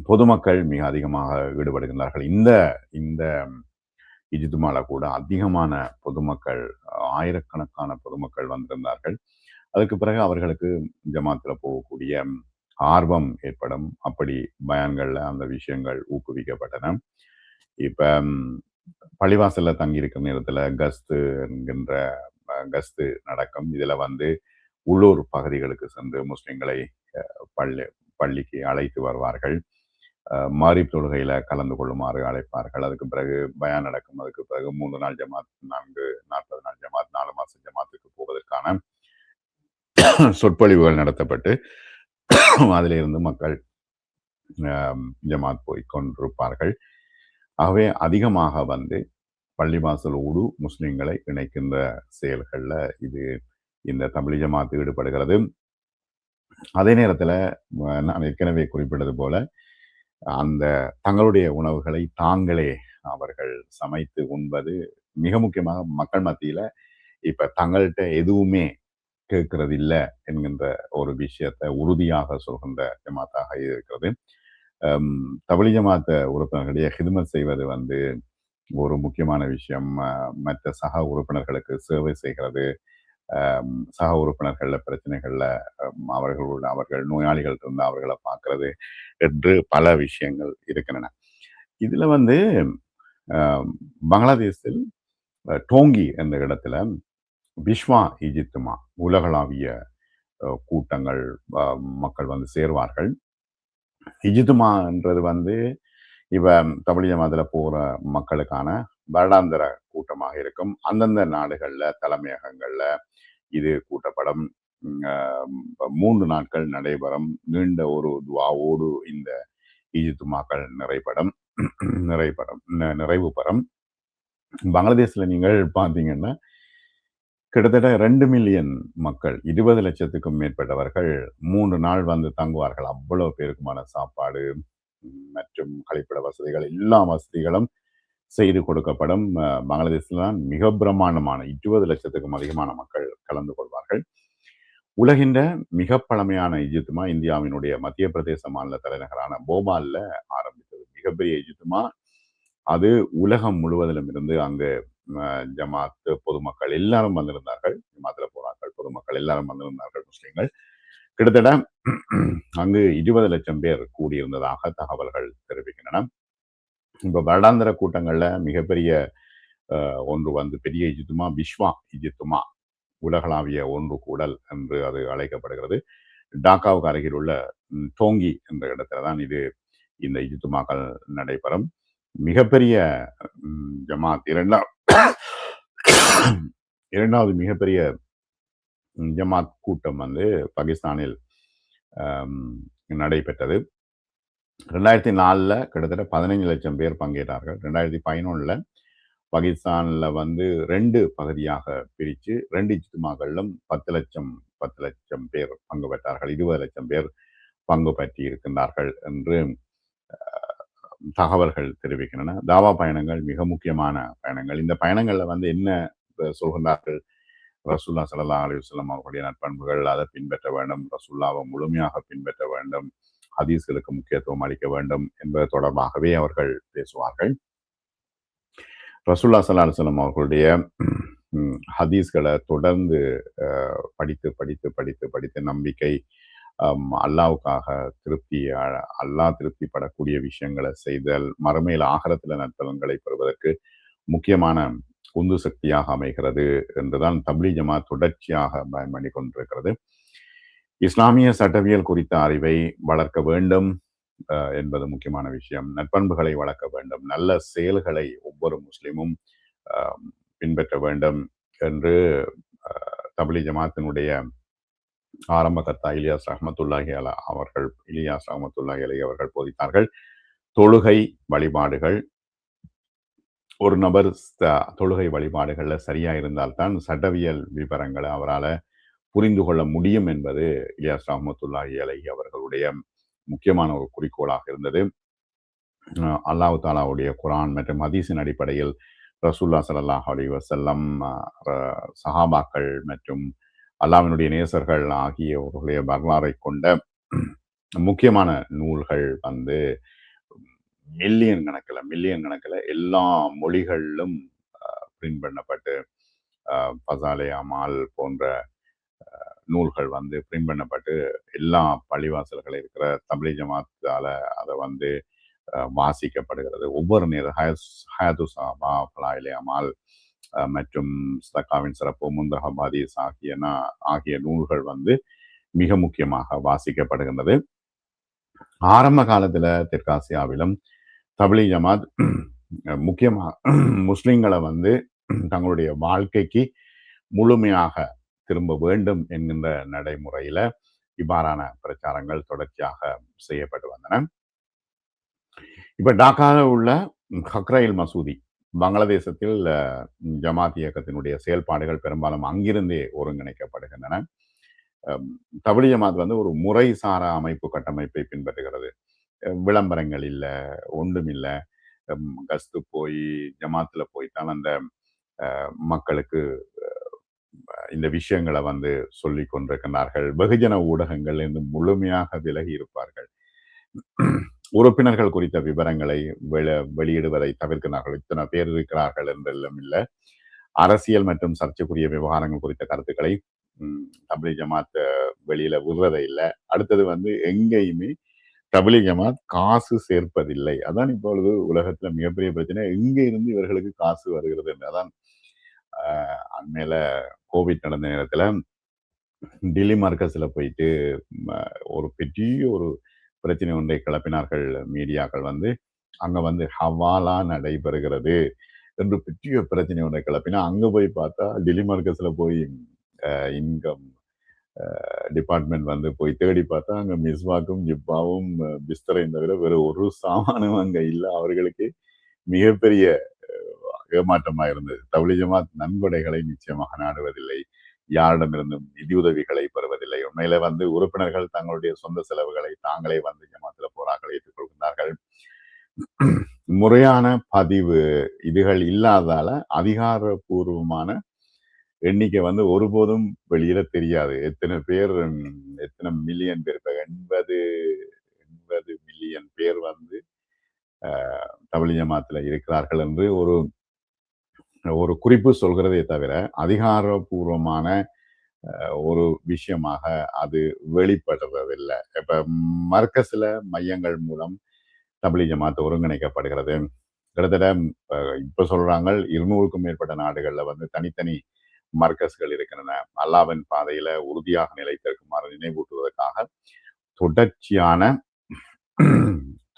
பொதுமக்கள் மிக அதிகமாக ஈடுபடுகின்றார்கள். இந்த இந்த இஜ்துமால கூட அதிகமான பொதுமக்கள், ஆயிரக்கணக்கான பொதுமக்கள் வந்திருந்தார்கள். அதுக்கு பிறகு அவர்களுக்கு ஜமாத்துல போகக்கூடிய ஆர்வம் ஏற்படும். அப்படி பயான்கள்ல அந்த விஷயங்கள் ஊக்குவிக்கப்பட்டன. இப்ப பள்ளிவாசல்ல தங்கியிருக்கும் நேரத்துல கஸ்து என்கின்ற கஸ்து நடக்கும். இதுல வந்து உள்ளூர் பகுதிகளுக்கு சென்று முஸ்லிம்களை பள்ளி பள்ளிக்கு அழைத்து வருவார்கள். மாரிப் தொழுகையில கலந்து கொள்ளுமாறு அழைப்பார்கள். அதுக்கு பிறகு பயான் நடக்கும். அதுக்கு பிறகு 3 நாள் ஜமாத், 40 நாள் ஜமாத், 4 மாசம் ஜமாத்துக்கு போவதற்கான சொற்பொழிவுகள் நடத்தப்பட்டு அதிலிருந்து மக்கள் ஜமாத் போய் கொண்டிருப்பார்கள். ஆகவே அதிகமாக வந்து பள்ளிவாசலோடு முஸ்லிம்களை இணைக்கின்ற செயல்கள்ல இந்த தப்லீக் ஜமாத் ஈடுபடுகிறது. அதே நேரத்துல நான் ஏற்கனவே குறிப்பிட்டது போல அந்த தங்களுடைய உணவுகளை தாங்களே அவர்கள் சமைத்து உண்பது மிக முக்கியமாக மக்கள் மத்தியில இப்ப தங்கள்கிட்ட எதுவுமே கேட்கறது இல்லை என்கின்ற ஒரு விஷயத்தை உறுதியாக சொல்கின்ற ஜமாத்தாக இருக்கிறது. தப்லீக் ஜமாத் உறுப்பினர்களிடையே ஹிதுமத் செய்வது வந்து ஒரு முக்கியமான விஷயம். மற்ற சக உறுப்பினர்களுக்கு சேவை செய்கிறது, சக உறுப்பினர்கள பிரச்சனைகள்ல அவர்கள் நோயாளிகள் இருந்தால் அவர்களை பார்க்கறது என்று பல விஷயங்கள் இருக்கின்றன. இதுல வந்து பங்களாதேஷில் டோங்கி என்ற இடத்துல விஸ்வா இஜித்துமா உலகளாவிய கூட்டங்கள் மக்கள் வந்து சேர்வார்கள். இஜித்துமான்றது வந்து இப்ப தப்லீக் ஜமாத்துல போற மக்களுக்கான வருடாந்திர கூட்டமாக இருக்கும். அந்தந்த நாடுகள்ல தலைமையகங்கள்ல இது கூட்டப்படும். 3 நாட்கள் நடைபெறும். நீண்ட ஒரு துவாவோடு இந்த இஜ்துமாக்கள் நிறைவு பெறும். பங்களாதேஷ்ல நீங்கள் பார்த்தீங்கன்னா கிட்டத்தட்ட 2 மில்லியன் மக்கள், 20 லட்சத்துக்கும் மேற்பட்டவர்கள் 3 நாள் வந்து தங்குவார்கள். அவ்வளவு பேருக்குமான சாப்பாடு மற்றும் கழிப்பிட வசதிகள், எல்லா வசதிகளும் செய்து கொடுக்கப்படும். பங்களாதேஷ்ல தான் மிக பிரம்மாண்டமான 20 லட்சத்துக்கும் அதிகமான மக்கள் கலந்து கொள்வார்கள். உலகின் மிக பழமையான இஜ்துமா இந்தியாவினுடைய மத்திய பிரதேச மாநில தலைநகரான போபால்ல ஆரம்பித்தது. மிகப்பெரிய இஜ்துமா. அது உலகம் முழுவதிலும் இருந்து அங்கு ஜமாத் பொதுமக்கள் எல்லாரும் வந்திருந்தார்கள். ஜமாத்துல போறார்கள் பொதுமக்கள் எல்லாரும் வந்திருந்தார்கள் முஸ்லிம்கள். கிட்டத்தட்ட அங்கு 20 லட்சம் பேர் கூடியிருந்ததாக தகவல்கள் தெரிவிக்கின்றன. இப்ப வருடாந்திர கூட்டங்கள்ல மிகப்பெரிய ஒன்று வந்து பெரிய இஜ்துமா விஸ்வா இஜ்துமா, உலகளாவிய ஒன்று கூடல் என்று அது அழைக்கப்படுகிறது. டாக்காவுக்கு அருகில் உள்ள டோங்கி என்ற இடத்துல தான் இந்த இஜ்துமாக்கள் நடைபெறும். மிகப்பெரிய ஜமாத் இரண்டாவது மிகப்பெரிய ஜமாத் கூட்டம் வந்து பாகிஸ்தானில் நடைபெற்றது. 2004 கிட்டத்தட்ட 15 லட்சம் பேர் பங்கேற்றார்கள். 2011 பாகிஸ்தான்ல வந்து 2 பகுதியாக பிரித்து 2 இஜ்துமாக்களிலும் 10 லட்சம் பேர் பங்கு பெற்றார்கள். 20 லட்சம் பேர் பங்கு பற்றி இருக்கின்றார்கள் என்று தகவல்கள் தெரிவிக்கின்றன. தாவா பயணங்கள் மிக முக்கியமான பயணங்கள். இந்த பயணங்கள்ல வந்து என்ன சொல்கின்றார்கள்? ரசூல்லா ஸல்லல்லாஹு அலைஹி வஸல்லம் அவர்களுடைய நற்பண்புகள், அதை பின்பற்ற வேண்டும், ரசூல்லாவை முழுமையாக பின்பற்ற வேண்டும், ஹதீஸ்களுக்கு முக்கியத்துவம் அளிக்க வேண்டும் என்பது தொடர்பாகவே அவர்கள் பேசுவார்கள். ரசூல்லா ஸல்லல்லாஹு அலைஹி வஸல்லம் அவர்களுடைய ஹதீஸ்களை தொடர்ந்து படித்து படித்து படித்து படித்து நம்பிக்கை, அல்லாவுக்காக அல்லாஹ் திருப்திப்படக்கூடிய விஷயங்களை செய்தல், மறுமையில் ஆகரத்தில் நற்பலன்களை பெறுவதற்கு முக்கியமான உந்து சக்தியாக அமைகிறது என்றுதான் தப்லீக் ஜமாத் தொடர்ச்சியாக பயன்பண்ணி கொண்டிருக்கிறது. இஸ்லாமிய சட்டவியல் குறித்த அறிவை வளர்க்க வேண்டும் என்பது முக்கியமான விஷயம். நற்பண்புகளை வளர்க்க வேண்டும், நல்ல செயல்களை ஒவ்வொரு முஸ்லிமும் பின்பற்ற வேண்டும் என்று தப்லீக் ஜமாத்தினுடைய ஆரம்ப கர்த்தா இலியாஸ் ரஹ்மத்துல்லாஹி அலைஹி அவர்கள் போதித்தார்கள். தொழுகை வழிபாடுகள், ஒரு நபர் தொழுகை வழிபாடுகள்ல சரியா இருந்தால்தான் சட்டவியல் விவரங்களை அவரால் புரிந்து கொள்ள முடியும் என்பது இலியாஸ் ரஹ்மத்துல்லாஹி அலைஹி அவர்களுடைய முக்கியமான ஒரு குறிக்கோளாக இருந்தது. அல்லாஹ் தாலாவுடைய குரான் மற்றும் ஹதீஸின் அடிப்படையில் ரசூல்லா ஸல்லல்லாஹு அலைஹி வஸல்லம், சஹாபாக்கள் மற்றும் அல்லாஹ்வினுடைய நேசர்கள் ஆகியவர்களுடைய வரலாறை கொண்ட முக்கியமான நூல்கள் வந்து மில்லியன் கணக்கில் எல்லா மொழிகளிலும் பிரிண்ட் பண்ணப்பட்டு, ஃபசாலே அமால் போன்ற நூல்கள் வந்து பிரிண்ட் பண்ணப்பட்டு எல்லா பள்ளிவாசல்கள் இருக்கிற தப்லீக் ஜமாத்தால அதை வந்து வாசிக்கப்படுகிறது. ஒவ்வொரு நேரம் ஹயாத்து சஹாபா, ஃபலாயிலே அமால் மற்றும் சதகாவின் சிறப்பு, முந்தஹப் ஹதீஸ் ஆகிய நூல்கள் வந்து மிக முக்கியமாக வாசிக்கப்படுகின்றது. ஆரம்ப காலத்துல தெற்காசியாவிலும் தப்லீக் ஜமாத் முக்கியமாக முஸ்லிம்களை வந்து தங்களுடைய வாழ்க்கைக்கு முழுமையாக திரும்ப வேண்டும் என்கின்ற நடைமுறையில இவ்வாறான பிரச்சாரங்கள் தொடர்ச்சியாக செய்யப்பட்டு வந்தன. இப்ப டாக்காவில் உள்ள ஹக்ரைல் மசூதி, பங்களாதேசத்தில் ஜமாத் இயக்கத்தினுடைய செயல்பாடுகள் பெரும்பாலும் அங்கிருந்தே ஒருங்கிணைக்கப்படுகின்றன. தப்லீக் ஜமாத் வந்து ஒரு முறைசாரா அமைப்பு கட்டமைப்பை பின்பற்றுகிறது. விளம்பரங்கள் இல்லை, ஒன்றும் இல்லை. கஸ்து போய் ஜமாத்துல போய்தான் அந்த மக்களுக்கு இந்த விஷயங்களை வந்து சொல்லி கொண்டிருக்கிறார்கள். வெகுஜன ஊடகங்கள் இருந்து முழுமையாக விலகி இருப்பார்கள். உறுப்பினர்கள் குறித்த விவரங்களை வெளியிடுவதை தவிர்க்கிறார்கள். இத்தனை பேர் இருக்கிறார்கள் என்றெல்லாம் இல்லை. அரசியல் மற்றும் சர்ச்சைக்குரிய விவகாரங்கள் குறித்த கருத்துக்களை தப்லீக் ஜமாத் வெளியில விடுறதை இல்லை. அடுத்தது வந்து எங்கேயுமே தப்லீக் ஜமாத் காசு சேர்ப்பதில்லை. அதான் இப்பொழுது உலகத்துல மிகப்பெரிய பிரச்சனை. எங்க இருந்து இவர்களுக்கு காசு வருகிறது என்றதான். அண்மையில கோவிட் நடந்த நேரத்துல டில்லி மார்க்கஸ்ல போயிட்டு ஒரு பெரிய ஒரு பிரச்சனை ஒன்றை கிளப்பினார்கள் மீடியாக்கள் வந்து. அங்க வந்து ஹவாலா நடைபெறுகிறது என்று பெரிய பிரச்சனை ஒன்றை கிளப்பினா, அங்க போய் பார்த்தா டில்லி மார்க்கஸ்ல போய் இன்கம் டிபார்ட்மெண்ட் வந்து போய் தேடி பார்த்தா அங்க மிஸ்வாக்கும் ஜிப்பாவும் பிஸ்தரையும் தவிர வேற ஒரு சாமானும் அங்க இல்லை. அவர்களுக்கு மிகப்பெரிய ஏமாற்றமா இருந்தது. தப்லீக் ஜமாத் நன்கொடைகளை நிச்சயமாக நாடுவதில்லை, யாரிடமிருந்தும் நிதியுதவிகளை பெறுவதில்லை. உண்மையில வந்து உறுப்பினர்கள் தங்களுடைய சொந்த செலவுகளை தாங்களே வந்து ஜமாத்துல போராக்களை ஏற்றுக்கொள்கிறார்கள். முறையான பதிவு இதுகள் இல்லாதால அதிகாரப்பூர்வமான எண்ணிக்கை வந்து ஒருபோதும் வெளியில தெரியாது. எத்தனை மில்லியன் பேர், இப்ப 80 மில்லியன் பேர் வந்து தப்லீக் ஜமாத்துல இருக்கிறார்கள் என்று ஒரு குறிப்பு சொல்கிறதே தவிர அதிகாரப்பூர்வமான ஒரு விஷயமாக அது வெளிப்படுறதில்லை. இப்ப மர்கஸ்ல மையங்கள் மூலம் தப்லீக் ஜமாத் ஒருங்கிணைக்கப்படுகிறது. கிட்டத்தட்ட இப்ப சொல்றாங்க 200க்கும் மேற்பட்ட நாடுகள்ல வந்து தனித்தனி மர்கஸ்கள் இருக்கின்றன. அல்லாவின் பாதையில உறுதியாக நிலைத்திருக்குமாறு நினைவூட்டுவதற்காக தொடர்ச்சியான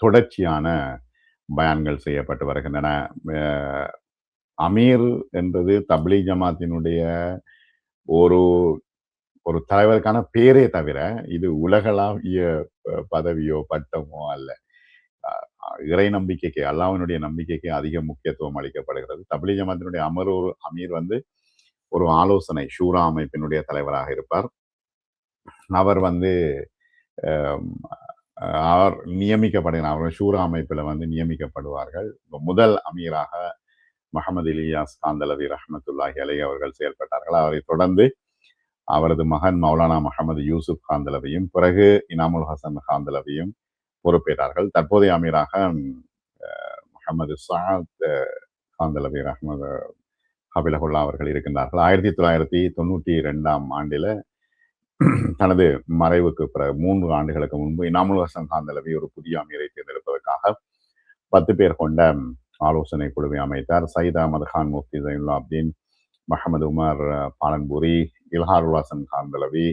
தொடர்ச்சியான பயான்கள் செய்யப்பட்டு வருகின்றன. அமீர் என்பது தப்லீக் ஜமாத்தினுடைய ஒரு ஒரு தலைவருக்கான பேரே தவிர இது உலகளாவிய பதவியோ பட்டமோ அல்ல. இறை நம்பிக்கைக்கு, அல்லாஹ்வினுடைய நம்பிக்கைக்கு அதிக முக்கியத்துவம் அளிக்கப்படுகிறது. தப்லீக் ஜமாத்தினுடைய அமீர் வந்து ஒரு ஆலோசனை ஷூரா அமைப்பினுடைய தலைவராக இருப்பார். அவர் வந்து அவர் நியமிக்கப்படுகிறார். அவர் ஷூரா அமைப்பில் வந்து நியமிக்கப்படுவார்கள். முதல் அமீராக முகமது இலியாஸ் காந்தலவி ரஹ்மத்துல்லாஹி அலை அவர்கள் செயல்பட்டார்கள். அவரை தொடர்ந்து அவரது மகன் மௌலானா முகமது யூசுப் காந்தலவியும், பிறகு இனாமுல் ஹசன் காந்தலவியும் பொறுப்பேற்றார்கள். தற்போதைய அமீராக முகமது சாத் காந்தலவி ரஹ்மது ஹபிலகுல்லா அவர்கள் இருக்கின்றார்கள். 1992 ஆண்டில் தனது மறைவுக்கு பிறகு 3 ஆண்டுகளுக்கு முன்பு இனாமுல் ஹசன் காந்தலவி ஒரு புதிய அமீரை தேர்ந்தெடுப்பதற்காக 10 பேர் கொண்ட ஆலோசனை குழுவை அமைத்தார். சயீத் அகமது கான் முஃப்தி ஜைனுல் அப்தீன், முகமது உமர் பாலன்பூரி, இல்ஹாருல் ஹசன் காந்தலவி,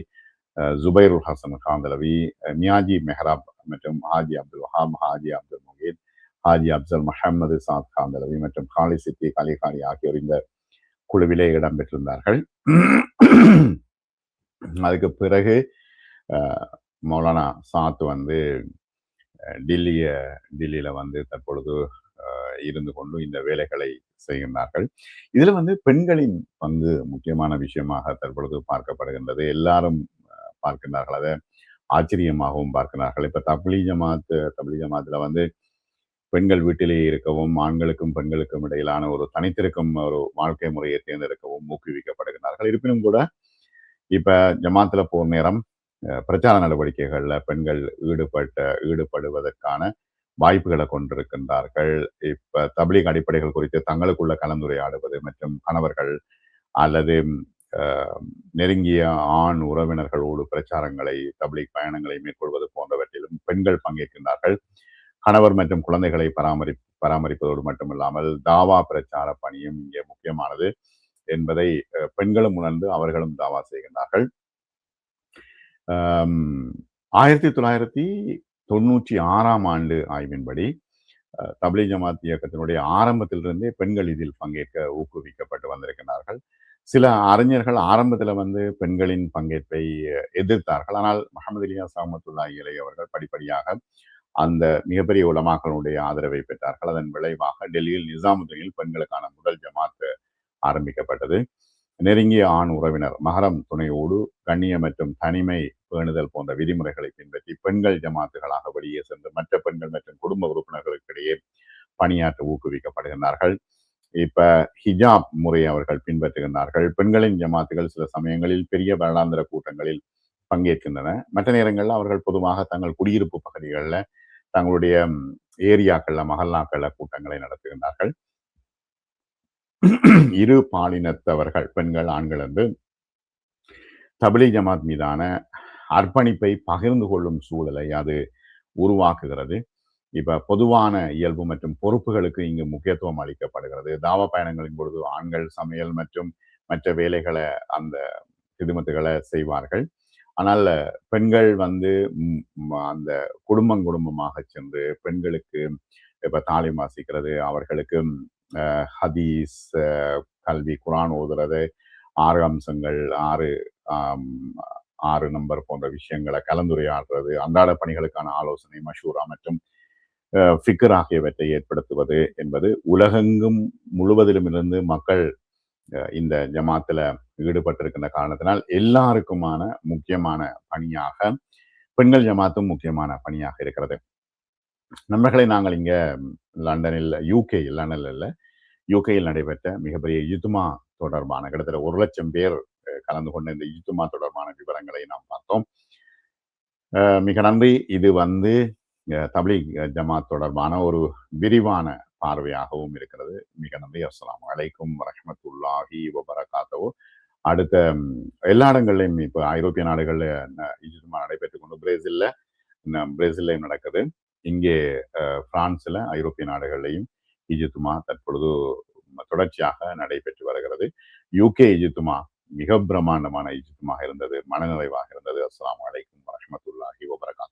ஜுபைருல் ஹசன் காந்தலவி, மியாஜி மெஹராப் மற்றும் ஹாஜி அப்துல் வஹாப், ஹாஜி அப்துல் முகீத், ஹாஜி அப்சல் முஹம்மது சாத் காந்தலவி மற்றும் காலி சித்தி கலிகாரி ஆகியோர் இந்த குழுவிலே இடம்பெற்றிருந்தார்கள். அதுக்கு பிறகு மௌலானா சாத் வந்து டில்லியில வந்து தற்பொழுது இருந்து கொண்டு இந்த வேலைகளை செய்கின்றார்கள். இதுல வந்து பெண்களின் பங்கு முக்கியமான விஷயமாக தற்பொழுது பார்க்கப்படுகின்றது. எல்லாரும் பார்க்கின்றார்கள், அதை ஆச்சரியமாகவும் பார்க்கிறார்கள். இப்ப தப்லீக் ஜமாத்துல வந்து பெண்கள் வீட்டிலேயே இருக்கவும், ஆண்களுக்கும் பெண்களுக்கும் இடையிலான ஒரு தனித்திருக்கும் ஒரு வாழ்க்கை முறையை தேர்ந்தெடுக்கவும் ஊக்குவிக்கப்படுகிறார்கள். இருப்பினும் கூட இப்ப ஜமாத்துல போர் நேரம் பிரச்சார நடவடிக்கைகள்ல பெண்கள் ஈடுபடுவதற்கான வாய்ப்புகளை கொண்டிருக்கின்றார்கள். இப்ப தப்லீக் அடிப்படைகள் குறித்து தங்களுக்குள்ள கலந்துரையாடுவது மற்றும் கணவர்கள் அல்லது நெருங்கிய ஆண் உறவினர்களோடு பிரச்சாரங்களை, தப்லீக் பயணங்களை மேற்கொள்வது போன்றவற்றிலும் பெண்கள் பங்கேற்கின்றார்கள். கணவர் மற்றும் குழந்தைகளை பராமரிப்பதோடு மட்டுமில்லாமல் தாவா பிரச்சார பணியும் இங்கே முக்கியமானது என்பதை பெண்களும் உணர்ந்து அவர்களும் தாவா செய்கின்றார்கள். 1996 ஆண்டு ஆய்வின்படி தப்லீக் ஜமாத் இயக்கத்தினுடைய ஆரம்பத்திலிருந்தே பெண்கள் இதில் பங்கேற்க ஊக்குவிக்கப்பட்டு வந்திருக்கிறார்கள். சில அறிஞர்கள் ஆரம்பத்தில் வந்து பெண்களின் பங்கேற்பை எதிர்த்தார்கள். ஆனால் முகமது இலியாஸ் ரஹ்மத்துல்லாஹி அலைஹி அவர்கள் படிப்படியாக அந்த மிகப்பெரிய உலமாக்களுடைய ஆதரவை பெற்றார்கள். அதன் விளைவாக டெல்லியில் நிசாமுதீனில் பெண்களுக்கான முதல் ஜமாத் ஆரம்பிக்கப்பட்டது. நெருங்கிய ஆண் உறவினர், மஹரம் துணையோடு கண்ணிய மற்றும் தனிமை பேணுதல் போன்ற விதிமுறைகளை பின்பற்றி பெண்கள் ஜமாத்துகளாக வெளியே சென்று மற்ற பெண்கள் மற்றும் குடும்ப உறுப்பினர்களுக்கிடையே பணியாற்ற ஊக்குவிக்கப்படுகின்றார்கள். இப்ப ஹிஜாப் முறையை அவர்கள் பின்பற்றுகின்றார்கள். பெண்களின் ஜமாத்துகள் சில சமயங்களில் பெரிய வருடாந்திர கூட்டங்களில் பங்கேற்கின்றன. மற்ற நேரங்களில் அவர்கள் பொதுவாக தங்கள் குடியிருப்பு பகுதிகளில், தங்களுடைய ஏரியாக்கள்ல, மஹல்லாக்கள்ல கூட்டங்களை நடத்துகின்றார்கள். இரு பாலினத்தவர்கள், பெண்கள் ஆண்கள் என்று தப்லீக் ஜமாத் மீதான அர்ப்பணிப்பை பகிர்ந்து கொள்ளும் சூழலை அது உருவாக்குகிறது. இப்ப பொதுவான இயல்பு மற்றும் பொறுப்புகளுக்கு இங்கு முக்கியத்துவம் அளிக்கப்படுகிறது. தாவா பயணங்களின் பொழுது ஆண்கள் சமையல் மற்றும் மற்ற வேலைகளை, அந்த சிதுமத்துகளை செய்வார்கள். ஆனால் பெண்கள் வந்து அந்த குடும்பமாக சென்று பெண்களுக்கு இப்ப தாலிம் வாசிக்கிறது, அவர்களுக்கு ஹதீஸ் கல்வி, குரான் ஓதுறது, 6 அம்சங்கள், 6 நம்பர் போன்ற விஷயங்களை கலந்துரையாடுறது, அன்றாட பணிகளுக்கான ஆலோசனை, மஷூரா மற்றும் ஃபிக்ர் ஆகியவற்றை ஏற்படுத்துவது என்பது உலகெங்கும் முழுவதிலும் இருந்து மக்கள் இந்த ஜமாத்துல ஈடுபட்டிருக்கின்ற காரணத்தினால் எல்லாருக்குமான முக்கியமான பணியாக பெண்கள் ஜமாத்தும் முக்கியமான பணியாக இருக்கிறது. நண்பர்களை, நாங்கள் இங்க லண்டனில், யூகேயில் நடைபெற்ற மிகப்பெரிய இஜ்துமா தொடர்பான கிட்டத்தட்ட 1 லட்சம் பேர் கலந்து கொண்ட இந்த இஜ்துமா தொடர்பான விவரங்களை நாம் பார்த்தோம். மிக நன்றி. இது வந்து தப்லீக் ஜமாத் தொடர்பான ஒரு விரிவான பார்வையாகவும் இருக்கிறது. மிக நன்றி. அஸ்ஸலாமு அலைக்கும் வரஹ்மத்துல்லாஹி வபரகாத்துஹு. அடுத்த எல்லா இடங்கள்லையும் இப்போ ஐரோப்பிய நாடுகள்ல இஜ்துமா நடைபெற்றுக் கொண்டு பிரேசில்லையும் நடக்குது. இங்கே பிரான்ஸ்ல, ஐரோப்பிய நாடுகள்லையும் இஜ்துமா தற்பொழுது தொடர்ச்சியாக நடைபெற்று வருகிறது. யூகே இஜ்துமா மிக பிரம்மாண்டமான இஜ்திமாக இருந்தது. மனநிறைவாக இருந்தது. அஸ்ஸலாமு அலைக்கும் வரஹ்மத்துல்லாஹி வபரகாத்துஹு.